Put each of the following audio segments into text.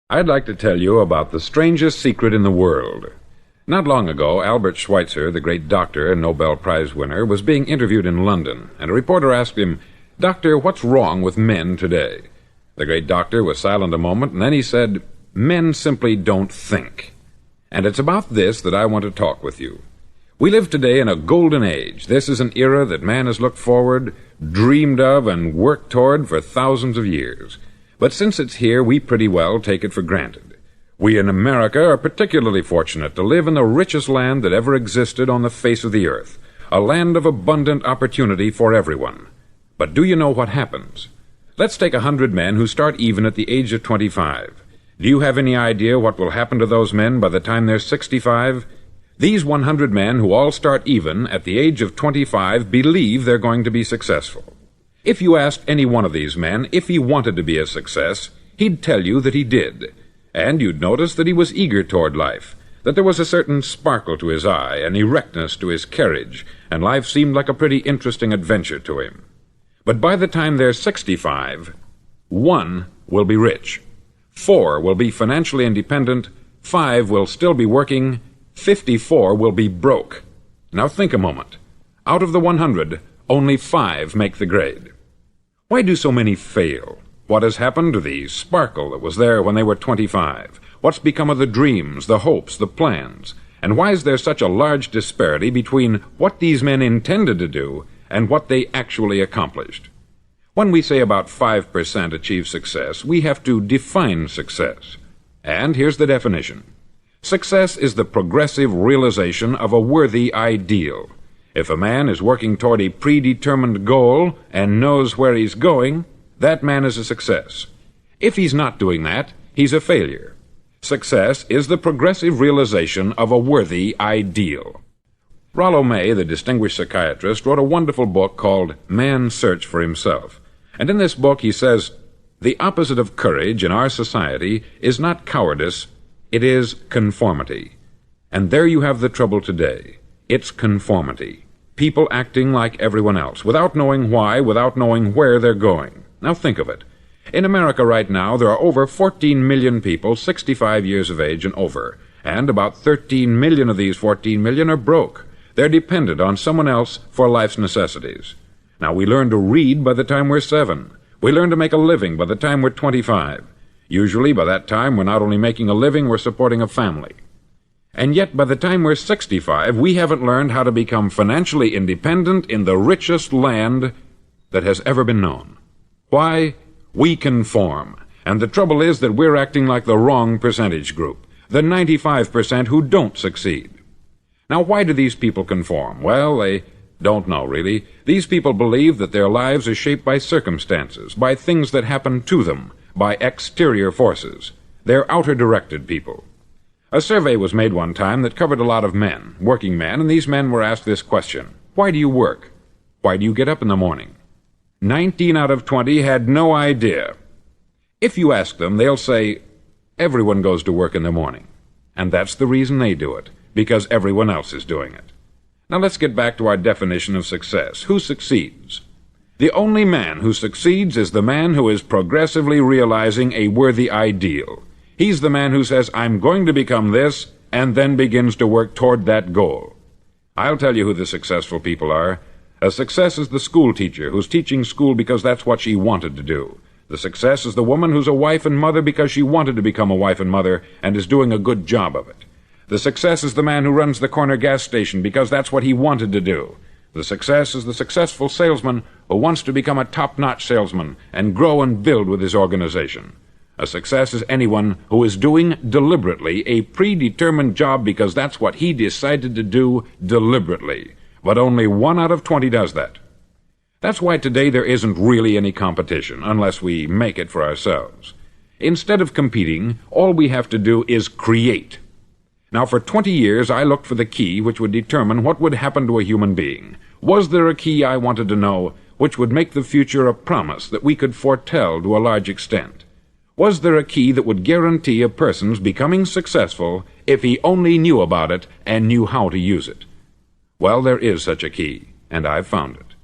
I'd like to tell you about the strangest secret in the world. Not long ago, Albert Schweitzer, the great doctor and Nobel Prize winner, was being interviewed in London, and a reporter asked him, "Doctor, what's wrong with men today?" The great doctor was silent a moment, and then he said, "Men simply don't think." And it's about this that I want to talk with you. We live today in a golden age. This is an era that man has looked forward, dreamed of, and worked toward for thousands of years. But since it's here, we pretty well take it for granted. We in America are particularly fortunate to live in the richest land that ever existed on the face of the earth, a land of abundant opportunity for everyone. But do you know what happens? Let's take 100 men who start even at the age of 25. Do you have any idea what will happen to those men by the time they're 65? These 100 men who all start even at the age of 25 believe they're going to be successful. If you asked any one of these men if he wanted to be a success, he'd tell you that he did. And you'd notice that he was eager toward life, that there was a certain sparkle to his eye, an erectness to his carriage, and life seemed like a pretty interesting adventure to him. But by the time they're 65, 1 will be rich, 4 will be financially independent, 5 will still be working, 54 will be broke. Now think a moment. Out of the 100, only 5 make the grade. Why do so many fail? What has happened to the sparkle that was there when they were 25? What's become of the dreams, the hopes, the plans? And why is there such a large disparity between what these men intended to do and what they actually accomplished? When we say about 5% achieve success, we have to define success. And here's the definition. Success is the progressive realization of a worthy ideal. If a man is working toward a predetermined goal and knows where he's going, that man is a success. If he's not doing that, he's a failure. Success is the progressive realization of a worthy ideal. Rollo May, the distinguished psychiatrist, wrote a wonderful book called Man's Search for Himself. And in this book he says, "The opposite of courage in our society is not cowardice, it is conformity." And there you have the trouble today. It's conformity. People acting like everyone else, without knowing why, without knowing where they're going. Now think of it. In America right now, there are over 14 million people 65 years of age and over, and about 13 million of these 14 million are broke. They're dependent on someone else for life's necessities. Now, we learn to read by the time we're 7. We learn to make a living by the time we're 25. Usually, by that time, we're not only making a living, we're supporting a family. And yet, by the time we're 65, we haven't learned how to become financially independent in the richest land that has ever been known. Why? We conform. And the trouble is that we're acting like the wrong percentage group, the 95% who don't succeed. Now, why do these people conform? Well, they don't know, really. These people believe that their lives are shaped by circumstances, by things that happen to them, by exterior forces. They're outer-directed people. A survey was made one time that covered a lot of men, working men, and these men were asked this question: why do you work? Why do you get up in the morning? 19 out of 20 had no idea. If you ask them, they'll say, everyone goes to work in the morning. And that's the reason they do it, because everyone else is doing it. Now let's get back to our definition of success. Who succeeds? The only man who succeeds is the man who is progressively realizing a worthy ideal. He's the man who says, I'm going to become this, and then begins to work toward that goal. I'll tell you who the successful people are. A success is the school teacher who's teaching school because that's what she wanted to do. The success is the woman who's a wife and mother because she wanted to become a wife and mother and is doing a good job of it. The success is the man who runs the corner gas station because that's what he wanted to do. The success is the successful salesman who wants to become a top-notch salesman and grow and build with his organization. A success is anyone who is doing deliberately a predetermined job because that's what he decided to do deliberately. But only 1 out of 20 does that. That's why today there isn't really any competition, unless we make it for ourselves. Instead of competing, all we have to do is create. Now, for 20 years, I looked for the key which would determine what would happen to a human being. Was there a key, I wanted to know, which would make the future a promise that we could foretell to a large extent? Was there a key that would guarantee a person's becoming successful if he only knew about it and knew how to use it? Well, there is such a key, and I've found it.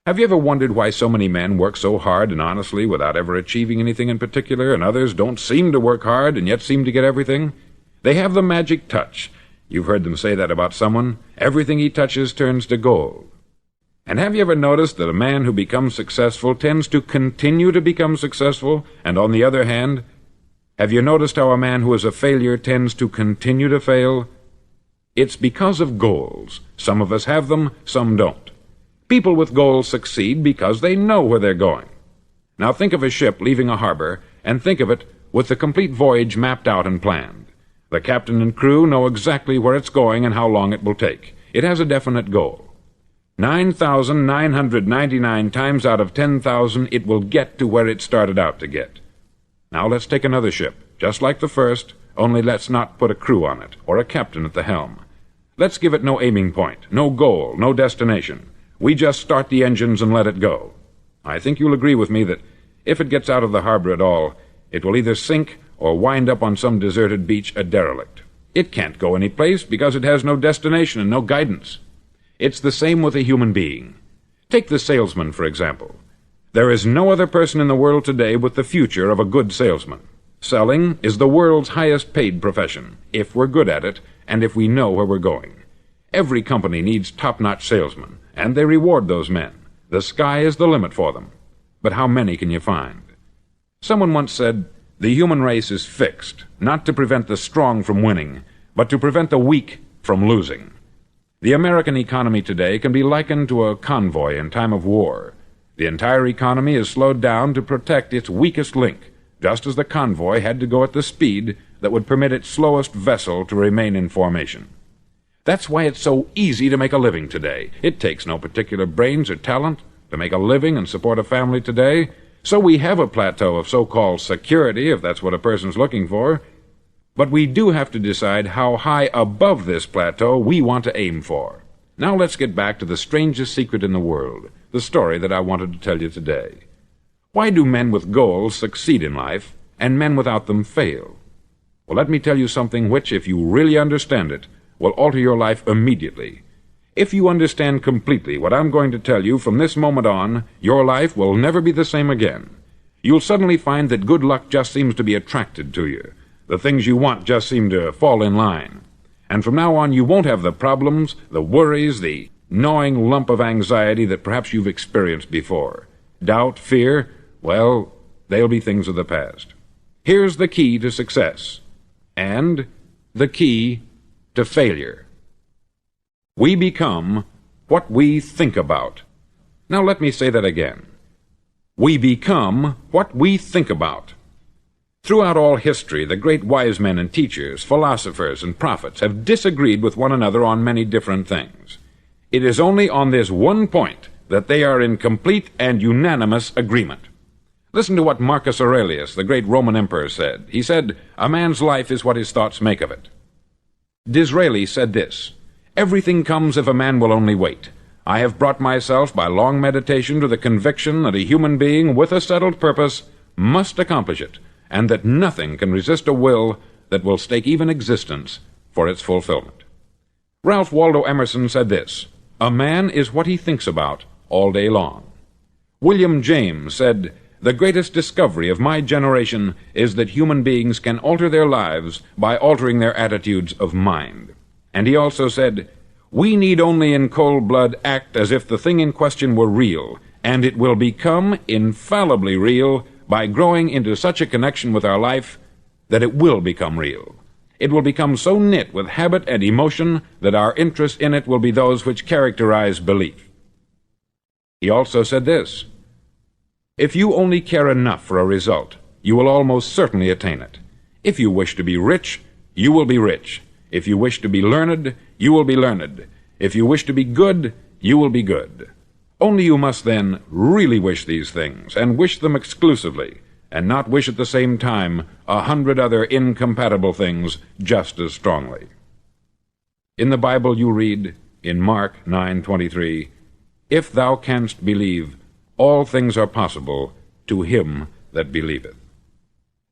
Have you ever wondered why so many men work so hard and honestly without ever achieving anything in particular, and others don't seem to work hard and yet seem to get everything? They have the magic touch. You've heard them say that about someone. Everything he touches turns to gold. And have you ever noticed that a man who becomes successful tends to continue to become successful, and on the other hand, have you noticed how a man who is a failure tends to continue to fail? It's because of goals. Some of us have them, some don't. People with goals succeed because they know where they're going. Now think of a ship leaving a harbor, and think of it with the complete voyage mapped out and planned. The captain and crew know exactly where it's going and how long it will take. It has a definite goal. 9,999 times out of 10,000 it will get to where it started out to get. Now let's take another ship, just like the first, only let's not put a crew on it, or a captain at the helm. Let's give it no aiming point, no goal, no destination. We just start the engines and let it go. I think you'll agree with me that if it gets out of the harbor at all, it will either sink or wind up on some deserted beach a derelict. It can't go any place because it has no destination and no guidance. It's the same with a human being. Take the salesman, for example. There is no other person in the world today with the future of a good salesman. Selling is the world's highest paid profession, if we're good at it and if we know where we're going. Every company needs top-notch salesmen, and they reward those men. The sky is the limit for them. But how many can you find? Someone once said, the human race is fixed, not to prevent the strong from winning, but to prevent the weak from losing. The American economy today can be likened to a convoy in time of war. The entire economy is slowed down to protect its weakest link, just as the convoy had to go at the speed that would permit its slowest vessel to remain in formation. That's why it's so easy to make a living today. It takes no particular brains or talent to make a living and support a family today. So we have a plateau of so-called security, if that's what a person's looking for. But we do have to decide how high above this plateau we want to aim for. Now let's get back to the strangest secret in the world, the story that I wanted to tell you today. Why do men with goals succeed in life, and men without them fail? Well, let me tell you something which, if you really understand it, will alter your life immediately. If you understand completely what I'm going to tell you from this moment on, your life will never be the same again. You'll suddenly find that good luck just seems to be attracted to you. The things you want just seem to fall in line. And from now on, you won't have the problems, the worries, the gnawing lump of anxiety that perhaps you've experienced before. Doubt, fear, well, they'll be things of the past. Here's the key to success, and the key to failure. We become what we think about. Now let me say that again. We become what we think about. Throughout all history, the great wise men and teachers, philosophers and prophets have disagreed with one another on many different things. It is only on this one point that they are in complete and unanimous agreement. Listen to what Marcus Aurelius, the great Roman emperor, said. He said, "A man's life is what his thoughts make of it." Disraeli said this, "Everything comes if a man will only wait. I have brought myself by long meditation to the conviction that a human being with a settled purpose must accomplish it, and that nothing can resist a will that will stake even existence for its fulfillment." Ralph Waldo Emerson said this, "A man is what he thinks about all day long." William James said, "The greatest discovery of my generation is that human beings can alter their lives by altering their attitudes of mind." And he also said, "We need only in cold blood act as if the thing in question were real, and it will become infallibly real by growing into such a connection with our life that it will become real. It will become so knit with habit and emotion that our interest in it will be those which characterize belief." He also said this, "If you only care enough for a result, you will almost certainly attain it. If you wish to be rich, you will be rich. If you wish to be learned, you will be learned. If you wish to be good, you will be good. Only you must then really wish these things, and wish them exclusively, and not wish at the same time 100 other incompatible things just as strongly." In the Bible you read, in Mark 9:23, "If thou canst believe, all things are possible to him that believeth."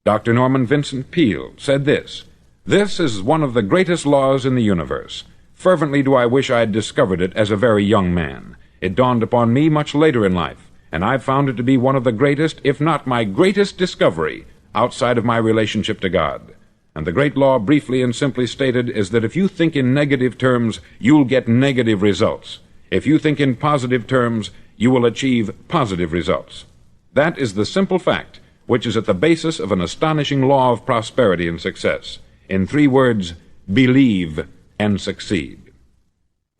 Dr. Norman Vincent Peale said this, "This is one of the greatest laws in the universe. Fervently do I wish I had discovered it as a very young man. It dawned upon me much later in life, and I've found it to be one of the greatest, if not my greatest discovery, outside of my relationship to God. And the great law, briefly and simply stated, is that if you think in negative terms, you'll get negative results. If you think in positive terms, you will achieve positive results. That is the simple fact which is at the basis of an astonishing law of prosperity and success. In 3 words, believe and succeed.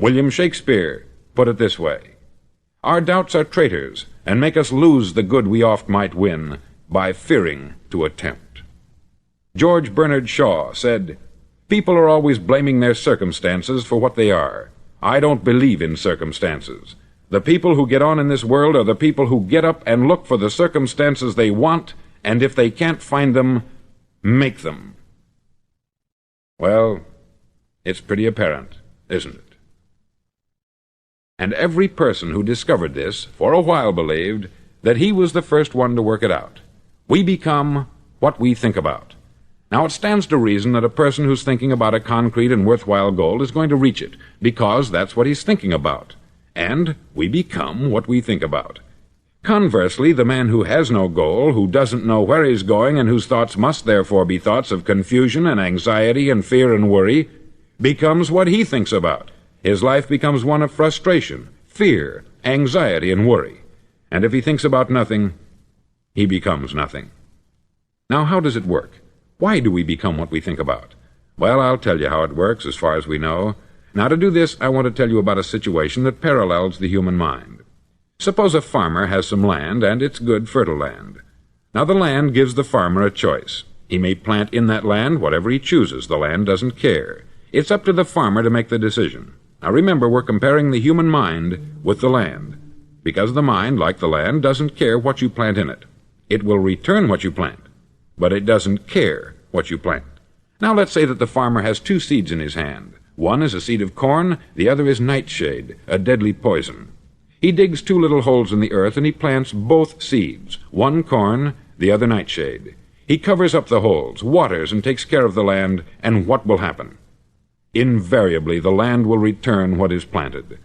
William Shakespeare put it this way: "Our doubts are traitors, and make us lose the good we oft might win, by fearing to attempt." George Bernard Shaw said, "People are always blaming their circumstances for what they are. I don't believe in circumstances. The people who get on in this world are the people who get up and look for the circumstances they want, and if they can't find them, make them." Well, it's pretty apparent, isn't it? And every person who discovered this, for a while believed that he was the first one to work it out. We become what we think about. Now, it stands to reason that a person who's thinking about a concrete and worthwhile goal is going to reach it, because that's what he's thinking about. And we become what we think about. Conversely, the man who has no goal, who doesn't know where he's going, and whose thoughts must therefore be thoughts of confusion and anxiety and fear and worry, becomes what he thinks about. His life becomes one of frustration, fear, anxiety, and worry. And if he thinks about nothing, he becomes nothing. Now, how does it work? Why do we become what we think about? Well, I'll tell you how it works as far as we know. Now, to do this, I want to tell you about a situation that parallels the human mind. Suppose a farmer has some land, and it's good, fertile land. Now, the land gives the farmer a choice. He may plant in that land whatever he chooses. The land doesn't care. It's up to the farmer to make the decision. Now, remember, we're comparing the human mind with the land, because the mind, like the land, doesn't care what you plant in it. It will return what you plant, but it doesn't care what you plant. Now, let's say that the farmer has 2 seeds in his hand. One is a seed of corn, the other is nightshade, a deadly poison. He digs 2 little holes in the earth, and he plants both seeds, one corn, the other nightshade. He covers up the holes, waters, and takes care of the land, and what will happen? Invariably, the land will return what is planted.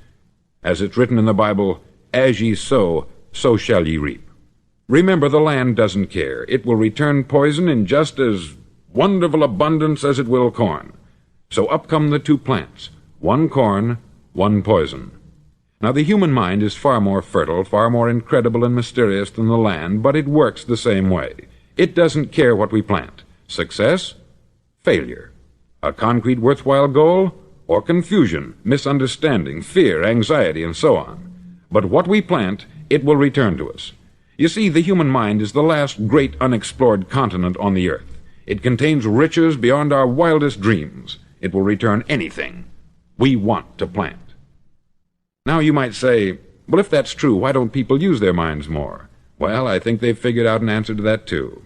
As it's written in the Bible, "As ye sow, so shall ye reap." Remember, the land doesn't care. It will return poison in just as wonderful abundance as it will corn. So up come the 2 plants, one corn, one poison. Now, the human mind is far more fertile, far more incredible and mysterious than the land, but it works the same way. It doesn't care what we plant. Success, failure. A concrete, worthwhile goal, or confusion, misunderstanding, fear, anxiety, and so on. But what we plant, it will return to us. You see, the human mind is the last great unexplored continent on the earth. It contains riches beyond our wildest dreams. It will return anything we want to plant. Now, you might say, well, if that's true, why don't people use their minds more? Well, I think they've figured out an answer to that, too.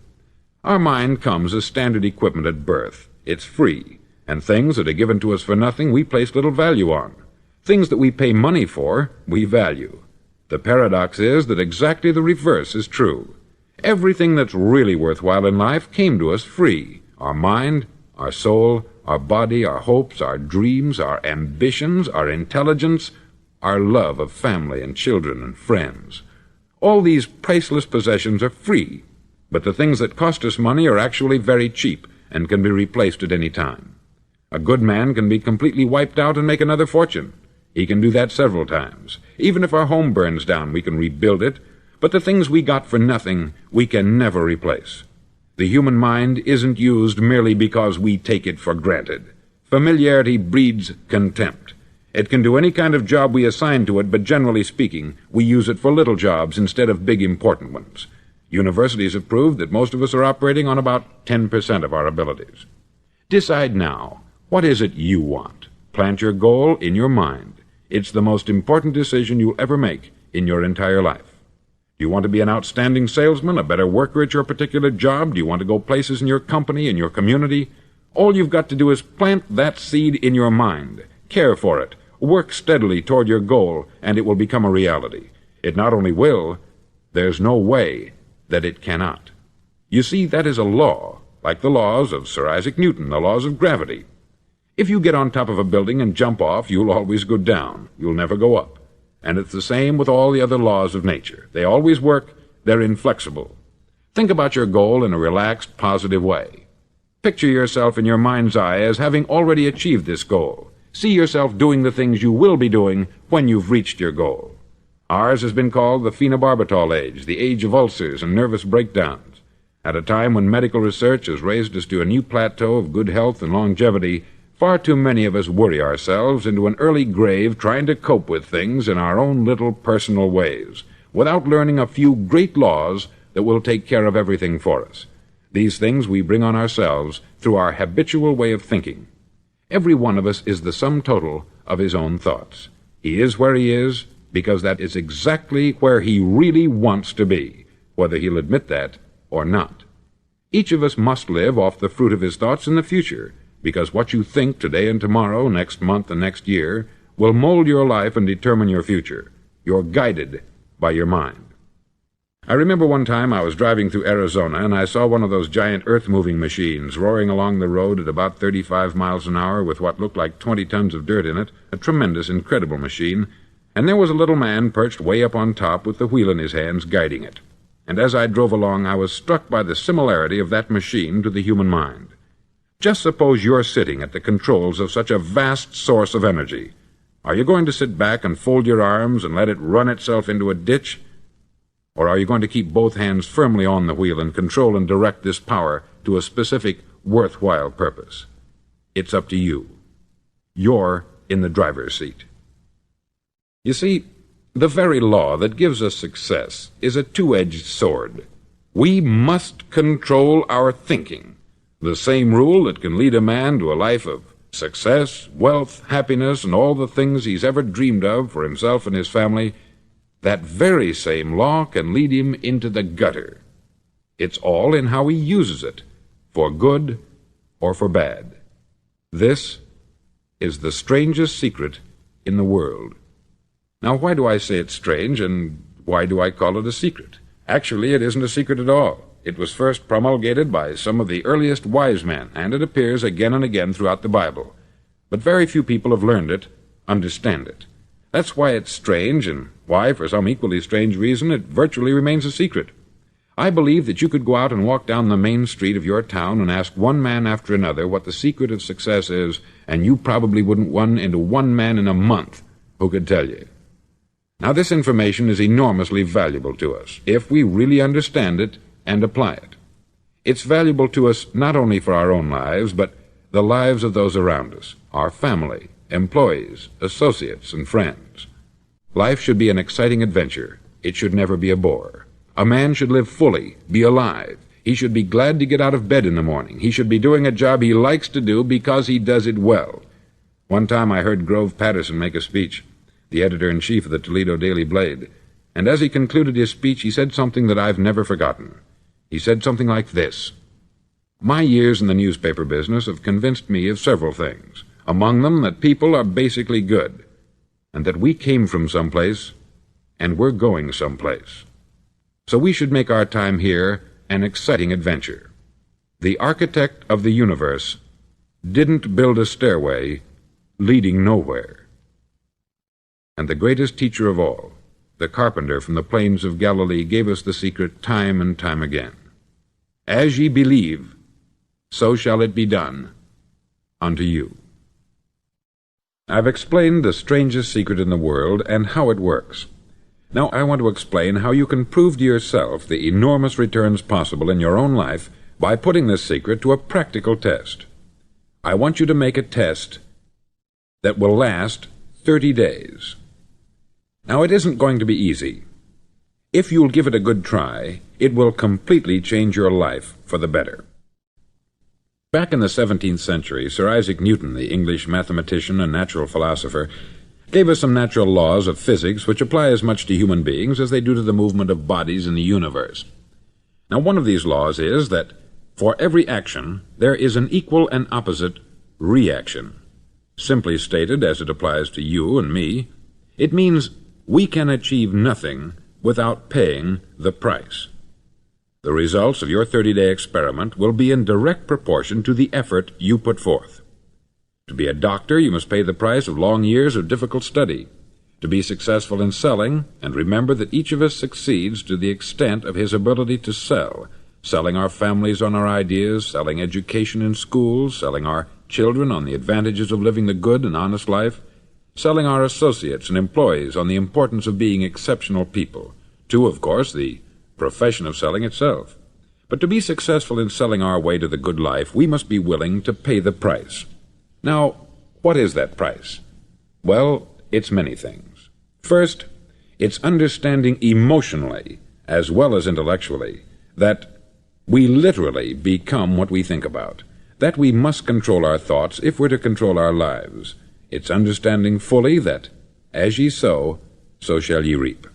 Our mind comes as standard equipment at birth. It's free, and things that are given to us for nothing we place little value on. Things that we pay money for, we value. The paradox is that exactly the reverse is true. Everything that's really worthwhile in life came to us free. Our mind, our soul, our body, our hopes, our dreams, our ambitions, our intelligence, our love of family and children and friends. All these priceless possessions are free, but the things that cost us money are actually very cheap and can be replaced at any time. A good man can be completely wiped out and make another fortune. He can do that several times. Even if our home burns down, we can rebuild it, but the things we got for nothing, we can never replace. The human mind isn't used merely because we take it for granted. Familiarity breeds contempt. It can do any kind of job we assign to it, but generally speaking, we use it for little jobs instead of big important ones. Universities have proved that most of us are operating on about 10% of our abilities. Decide now, what is it you want? Plant your goal in your mind. It's the most important decision you'll ever make in your entire life. Do you want to be an outstanding salesman, a better worker at your particular job? Do you want to go places in your company, in your community? All you've got to do is plant that seed in your mind. Care for it. Work steadily toward your goal, and it will become a reality. It not only will, there's no way that it cannot. You see, that is a law, like the laws of Sir Isaac Newton, the laws of gravity. If you get on top of a building and jump off, you'll always go down. You'll never go up. And it's the same with all the other laws of nature. They always work. They're inflexible. Think about your goal in a relaxed, positive way. Picture yourself in your mind's eye as having already achieved this goal. See yourself doing the things you will be doing when you've reached your goal. Ours has been called the phenobarbital age, the age of ulcers and nervous breakdowns. At a time when medical research has raised us to a new plateau of good health and longevity, far too many of us worry ourselves into an early grave trying to cope with things in our own little personal ways, without learning a few great laws that will take care of everything for us. These things we bring on ourselves through our habitual way of thinking. Every one of us is the sum total of his own thoughts. He is where he is because that is exactly where he really wants to be, whether he'll admit that or not. Each of us must live off the fruit of his thoughts in the future, because what you think today and tomorrow, next month and next year, will mold your life and determine your future. You're guided by your mind. I remember one time I was driving through Arizona and I saw one of those giant earth-moving machines roaring along the road at about 35 miles an hour with what looked like 20 tons of dirt in it, a tremendous, incredible machine, and there was a little man perched way up on top with the wheel in his hands guiding it. And as I drove along, I was struck by the similarity of that machine to the human mind. Just suppose you're sitting at the controls of such a vast source of energy. Are you going to sit back and fold your arms and let it run itself into a ditch? Or are you going to keep both hands firmly on the wheel and control and direct this power to a specific, worthwhile purpose? It's up to you. You're in the driver's seat. You see, the very law that gives us success is a two-edged sword. We must control our thinking. The same rule that can lead a man to a life of success, wealth, happiness, and all the things he's ever dreamed of for himself and his family, that very same law can lead him into the gutter. It's all in how he uses it, for good or for bad. This is the strangest secret in the world. Now, why do I say it's strange, and why do I call it a secret? Actually, it isn't a secret at all. It was first promulgated by some of the earliest wise men, and it appears again and again throughout the Bible. But very few people have learned it, understand it. That's why it's strange, and why, for some equally strange reason, it virtually remains a secret. I believe that you could go out and walk down the main street of your town and ask one man after another what the secret of success is, and you probably wouldn't run into one man in a month who could tell you. Now, this information is enormously valuable to us, if we really understand it and apply it. It's valuable to us not only for our own lives, but the lives of those around us, our family, employees, associates, and friends. Life should be an exciting adventure. It should never be a bore. A man should live fully, be alive. He should be glad to get out of bed in the morning. He should be doing a job he likes to do because he does it well. One time I heard Grove Patterson make a speech, the editor-in-chief of the Toledo Daily Blade, and as he concluded his speech, he said something that I've never forgotten. He said something like this: "My years in the newspaper business have convinced me of several things, among them that people are basically good, and that we came from someplace, and we're going someplace. So we should make our time here an exciting adventure. The architect of the universe didn't build a stairway leading nowhere." And the greatest teacher of all, the carpenter from the plains of Galilee, gave us the secret time and time again. As ye believe, so shall it be done unto you. I've explained the strangest secret in the world and how it works. Now I want to explain how you can prove to yourself the enormous returns possible in your own life by putting this secret to a practical test. I want you to make a test that will last 30 days. Now, it isn't going to be easy. If you'll give it a good try, it will completely change your life for the better. Back in the 17th century, Sir Isaac Newton, the English mathematician and natural philosopher, gave us some natural laws of physics which apply as much to human beings as they do to the movement of bodies in the universe. Now, one of these laws is that for every action, there is an equal and opposite reaction. Simply stated, as it applies to you and me, it means we can achieve nothing without paying the price. The results of your 30-day experiment will be in direct proportion to the effort you put forth. To be a doctor, you must pay the price of long years of difficult study. to be successful in selling, and remember that each of us succeeds to the extent of his ability to sell, selling our families on our ideas, selling education in schools, selling our children on the advantages of living the good and honest life, selling our associates and employees on the importance of being exceptional people, to, of course, the profession of selling itself. But to be successful in selling our way to the good life, we must be willing to pay the price. Now, what is that price? Well, it's many things. First, it's understanding emotionally, as well as intellectually, that we literally become what we think about, that we must control our thoughts if we're to control our lives. It's understanding fully that, as ye sow, so shall ye reap.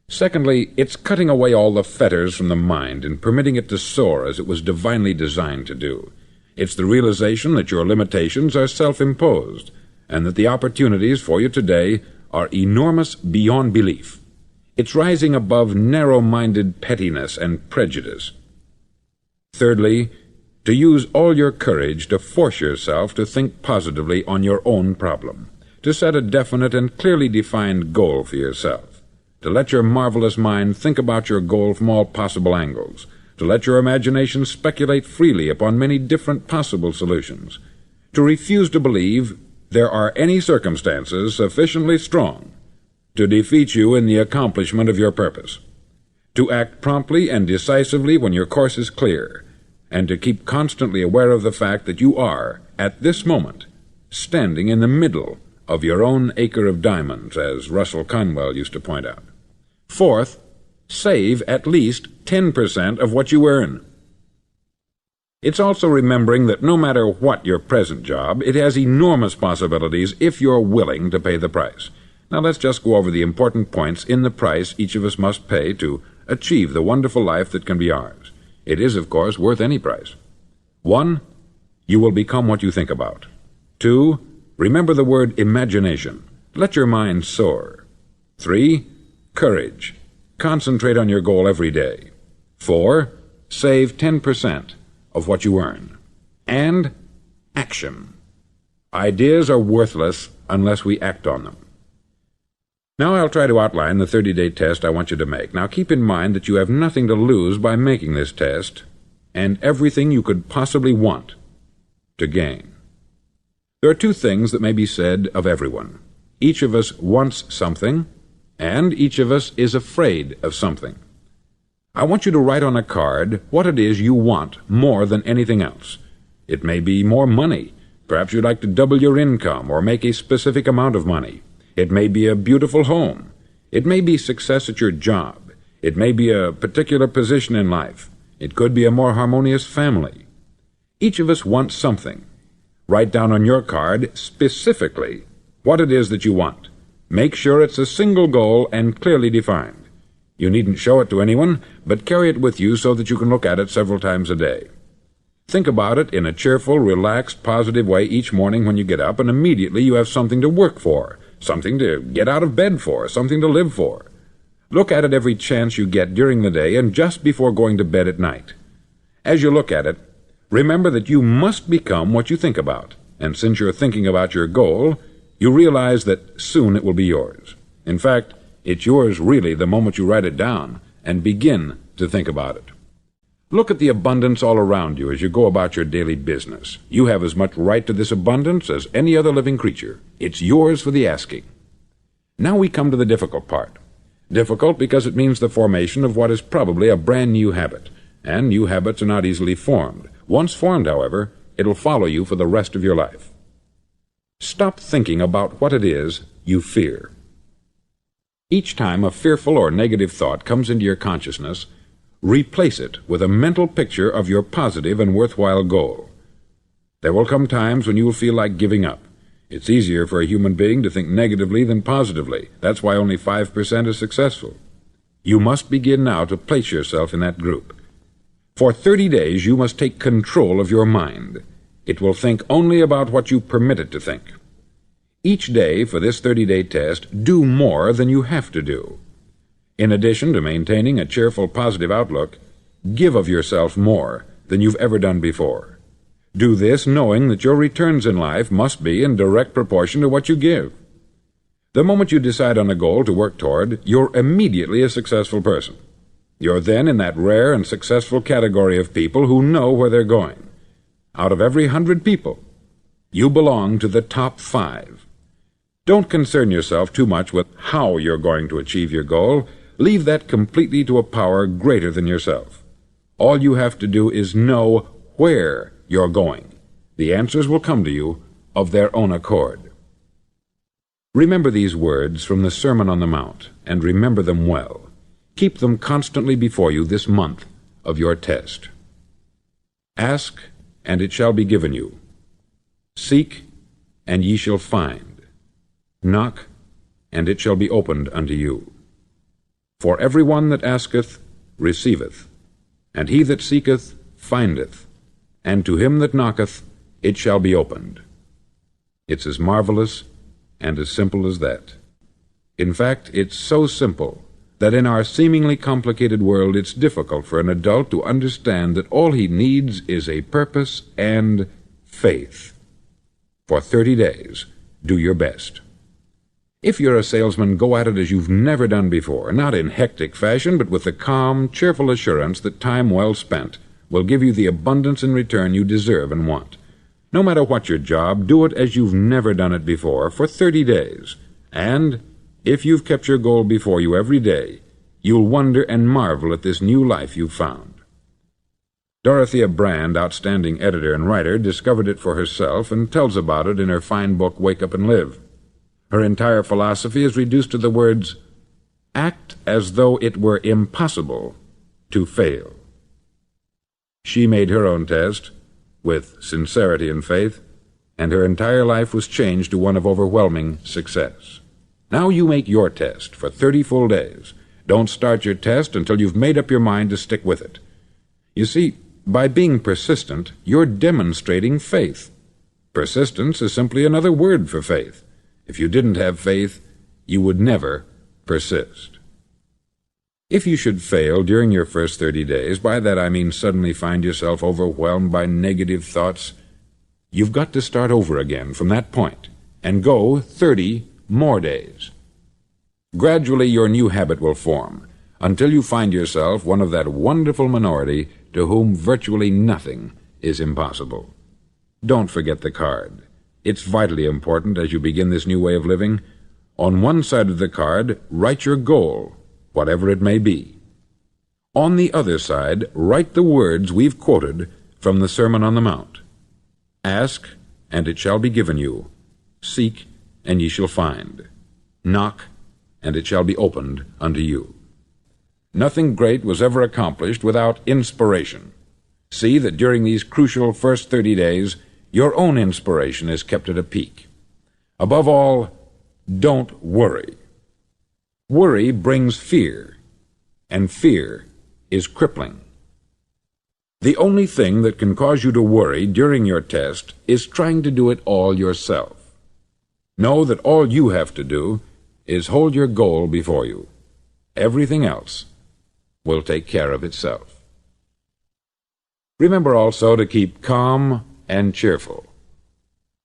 Secondly, it's cutting away all the fetters from the mind and permitting it to soar as it was divinely designed to do. It's the realization that your limitations are self-imposed, and that the opportunities for you today are enormous beyond belief. It's rising above narrow-minded pettiness and prejudice. Thirdly, to use all your courage to force yourself to think positively on your own problem, to set a definite and clearly defined goal for yourself, to let your marvelous mind think about your goal from all possible angles, to let your imagination speculate freely upon many different possible solutions, to refuse to believe there are any circumstances sufficiently strong to defeat you in the accomplishment of your purpose, to act promptly and decisively when your course is clear, and to keep constantly aware of the fact that you are, at this moment, standing in the middle of your own acre of diamonds, as Russell Conwell used to point out. Fourth, save at least 10% of what you earn. It's also remembering that no matter what your present job, it has enormous possibilities if you're willing to pay the price. Now let's just go over the important points in the price each of us must pay to achieve the wonderful life that can be ours. It is, of course, worth any price. 1. You will become what you think about. 2. Remember the word imagination. Let your mind soar. 3. Courage. Concentrate on your goal every day. 4. Save 10% of what you earn. And action. Ideas are worthless unless we act on them. Now I'll try to outline the 30-day test I want you to make. Now keep in mind that you have nothing to lose by making this test, and everything you could possibly want to gain. There are 2 things that may be said of everyone. Each of us wants something, and each of us is afraid of something. I want you to write on a card what it is you want more than anything else. It may be more money. Perhaps you'd like to double your income or make a specific amount of money. It may be a beautiful home. It may be success at your job. It may be a particular position in life. It could be a more harmonious family. Each of us wants something. Write down on your card specifically what it is that you want. Make sure it's a single goal and clearly defined. You needn't show it to anyone, but carry it with you so that you can look at it several times a day. Think about it in a cheerful, relaxed, positive way each morning when you get up, and immediately you have something to work for, something to get out of bed for, something to live for. Look at it every chance you get during the day and just before going to bed at night. As you look at it, remember that you must become what you think about, and since you're thinking about your goal, you realize that soon it will be yours. In fact, it's yours really the moment you write it down and begin to think about it. Look at the abundance all around you as you go about your daily business. You have as much right to this abundance as any other living creature. It's yours for the asking. Now we come to the difficult part. Difficult because it means the formation of what is probably a brand new habit, and new habits are not easily formed. Once formed, however, it'll follow you for the rest of your life. Stop thinking about what it is you fear. Each time a fearful or negative thought comes into your consciousness, replace it with a mental picture of your positive and worthwhile goal. There will come times when you will feel like giving up. It's easier for a human being to think negatively than positively. That's why only 5% is successful. You must begin now to place yourself in that group. For 30 days you must take control of your mind. It will think only about what you permit it to think. Each day for this 30-day test, do more than you have to do. In addition to maintaining a cheerful, positive outlook, give of yourself more than you've ever done before. Do this knowing that your returns in life must be in direct proportion to what you give. The moment you decide on a goal to work toward, you're immediately a successful person. You're then in that rare and successful category of people who know where they're going. Out of every 100 people, you belong to the top 5. Don't concern yourself too much with how you're going to achieve your goal. Leave that completely to a power greater than yourself. All you have to do is know where you're going. The answers will come to you of their own accord. Remember these words from the Sermon on the Mount, and remember them well. Keep them constantly before you this month of your test. Ask, and it shall be given you. Seek, and ye shall find. Knock, and it shall be opened unto you. For every one that asketh receiveth, and he that seeketh findeth, and to him that knocketh it shall be opened. It's as marvelous and as simple as that. In fact, it's so simple that in our seemingly complicated world it's difficult for an adult to understand that all he needs is a purpose and faith. For 30 days, do your best. If you're a salesman, go at it as you've never done before, not in hectic fashion, but with the calm, cheerful assurance that time well spent will give you the abundance in return you deserve and want. No matter what your job, do it as you've never done it before for 30 days. And if you've kept your goal before you every day, you'll wonder and marvel at this new life you've found. Dorothea Brand, outstanding editor and writer, discovered it for herself and tells about it in her fine book, Wake Up and Live. Her entire philosophy is reduced to the words, act as though it were impossible to fail. She made her own test with sincerity and faith, and her entire life was changed to one of overwhelming success. Now you make your test for 30 full days. Don't start your test until you've made up your mind to stick with it. You see, by being persistent, you're demonstrating faith. Persistence is simply another word for faith. If you didn't have faith, you would never persist. If you should fail during your first 30 days, by that I mean suddenly find yourself overwhelmed by negative thoughts, you've got to start over again from that point and go 30 more days. Gradually your new habit will form until you find yourself one of that wonderful minority to whom virtually nothing is impossible. Don't forget the card. It's vitally important as you begin this new way of living. On one side of the card, write your goal, whatever it may be. On the other side, write the words we've quoted from the Sermon on the Mount. Ask, and it shall be given you. Seek, and ye shall find. Knock, and it shall be opened unto you. Nothing great was ever accomplished without inspiration. See that during these crucial first 30 days, your own inspiration is kept at a peak. Above all, don't worry. Worry brings fear, and fear is crippling. The only thing that can cause you to worry during your test is trying to do it all yourself. Know that all you have to do is hold your goal before you. Everything else will take care of itself. Remember also to keep calm and cheerful.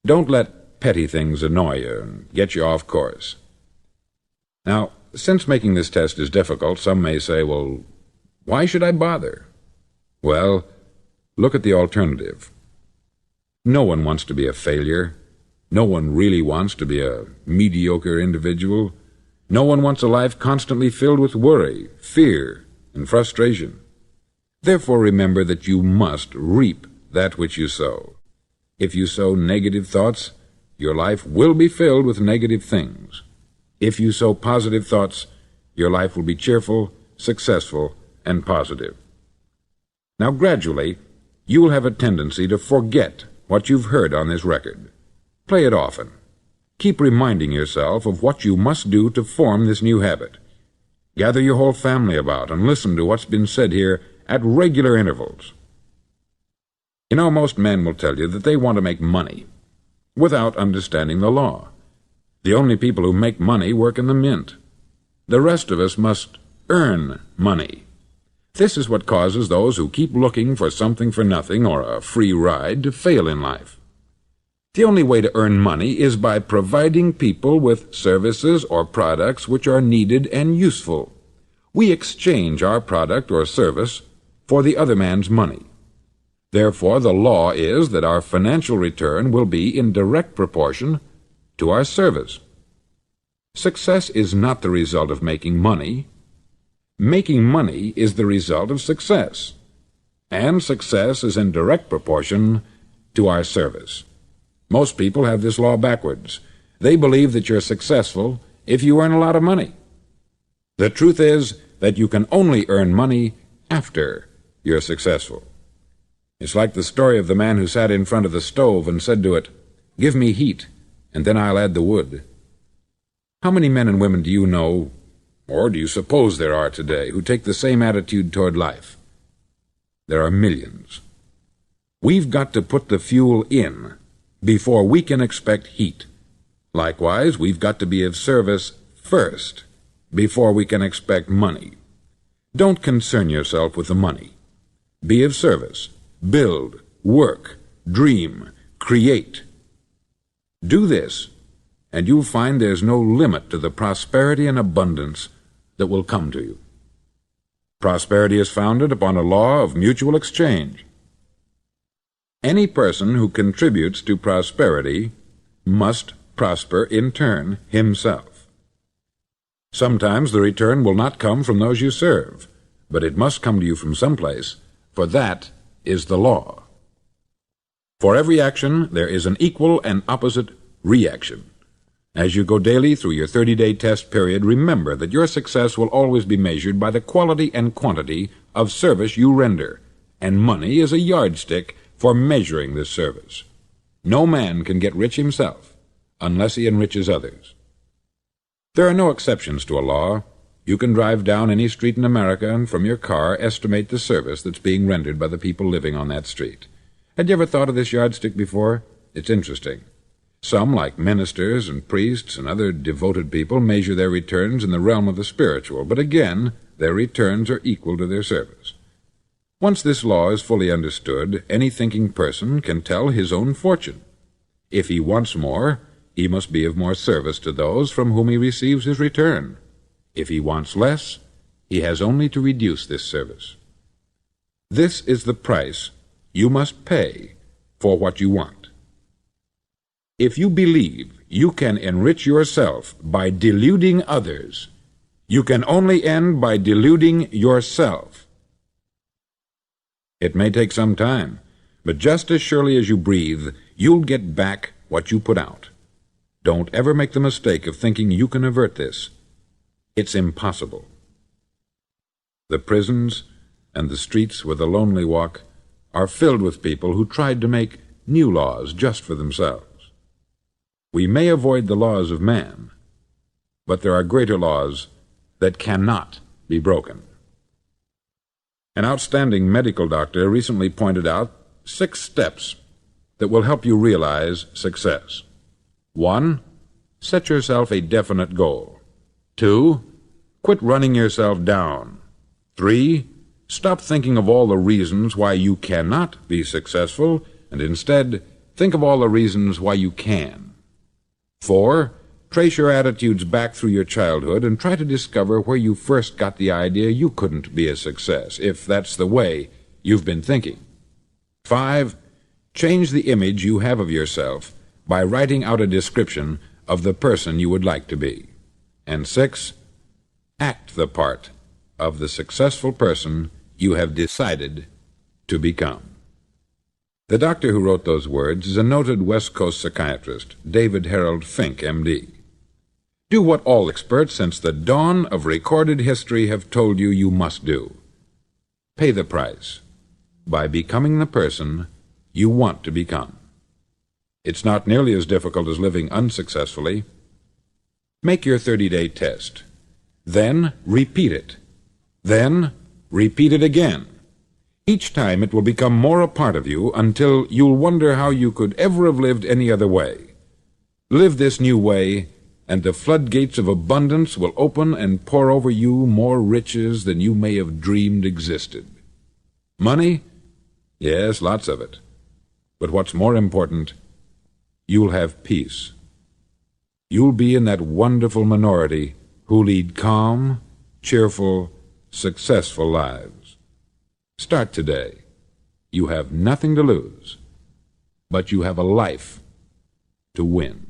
Don't let petty things annoy you and get you off course. Now, since making this test is difficult, some may say, well, why should I bother? Well, look at the alternative. No one wants to be a failure. No one really wants to be a mediocre individual. No one wants a life constantly filled with worry, fear, and frustration. Therefore, remember that you must reap that which you sow. If you sow negative thoughts, your life will be filled with negative things. If you sow positive thoughts, your life will be cheerful, successful, and positive. Now, gradually, you will have a tendency to forget what you've heard on this record. Play it often. Keep reminding yourself of what you must do to form this new habit. Gather your whole family about and listen to what's been said here at regular intervals. You know, most men will tell you that they want to make money without understanding the law. The only people who make money work in the mint. The rest of us must earn money. This is what causes those who keep looking for something for nothing or a free ride to fail in life. The only way to earn money is by providing people with services or products which are needed and useful. We exchange our product or service for the other man's money. Therefore, the law is that our financial return will be in direct proportion to our service. Success is not the result of making money. Making money is the result of success, and success is in direct proportion to our service. Most people have this law backwards. They believe that you're successful if you earn a lot of money. The truth is that you can only earn money after you're successful. It's like the story of the man who sat in front of the stove and said to it, "Give me heat, and then I'll add the wood." How many men and women do you know, or do you suppose there are today, who take the same attitude toward life? There are millions. We've got to put the fuel in before we can expect heat. Likewise, we've got to be of service first before we can expect money. Don't concern yourself with the money. Be of service. Build, work, dream, create. Do this, and you'll find there's no limit to the prosperity and abundance that will come to you. Prosperity is founded upon a law of mutual exchange. Any person who contributes to prosperity must prosper in turn himself. Sometimes the return will not come from those you serve, but it must come to you from someplace, for that is the law. For every action, there is an equal and opposite reaction. As you go daily through your 30-day test period, remember that your success will always be measured by the quality and quantity of service you render, and money is a yardstick for measuring this service. No man can get rich himself unless he enriches others. There are no exceptions to a law. You can drive down any street in America and from your car estimate the service that's being rendered by the people living on that street. Had you ever thought of this yardstick before? It's interesting. Some, like ministers and priests and other devoted people, measure their returns in the realm of the spiritual, but again, their returns are equal to their service. Once this law is fully understood, any thinking person can tell his own fortune. If he wants more, he must be of more service to those from whom he receives his return. If he wants less, he has only to reduce this service. This is the price you must pay for what you want. If you believe you can enrich yourself by deluding others, you can only end by deluding yourself. It may take some time, but just as surely as you breathe, you'll get back what you put out. Don't ever make the mistake of thinking you can avert this. It's impossible. The prisons and the streets where the lonely walk are filled with people who tried to make new laws just for themselves. We may avoid the laws of man, but there are greater laws that cannot be broken. An outstanding medical doctor recently pointed out 6 steps that will help you realize success. 1. Set yourself a definite goal. 2. Quit running yourself down. 3. Stop thinking of all the reasons why you cannot be successful, and instead think of all the reasons why you can. 4. Trace your attitudes back through your childhood and try to discover where you first got the idea you couldn't be a success, if that's the way you've been thinking. 5. Change the image you have of yourself by writing out a description of the person you would like to be. And 6. Act the part of the successful person you have decided to become. The doctor who wrote those words is a noted West Coast psychiatrist, David Harold Fink, M.D. Do what all experts since the dawn of recorded history have told you you must do. Pay the price by becoming the person you want to become. It's not nearly as difficult as living unsuccessfully. Make your 30-day test. Then repeat it. Then repeat it again. Each time it will become more a part of you until you'll wonder how you could ever have lived any other way. Live this new way, and the floodgates of abundance will open and pour over you more riches than you may have dreamed existed. Money? Yes, lots of it. But what's more important, you'll have peace. You'll be in that wonderful minority who lead calm, cheerful, successful lives. Start today. You have nothing to lose, but you have a life to win.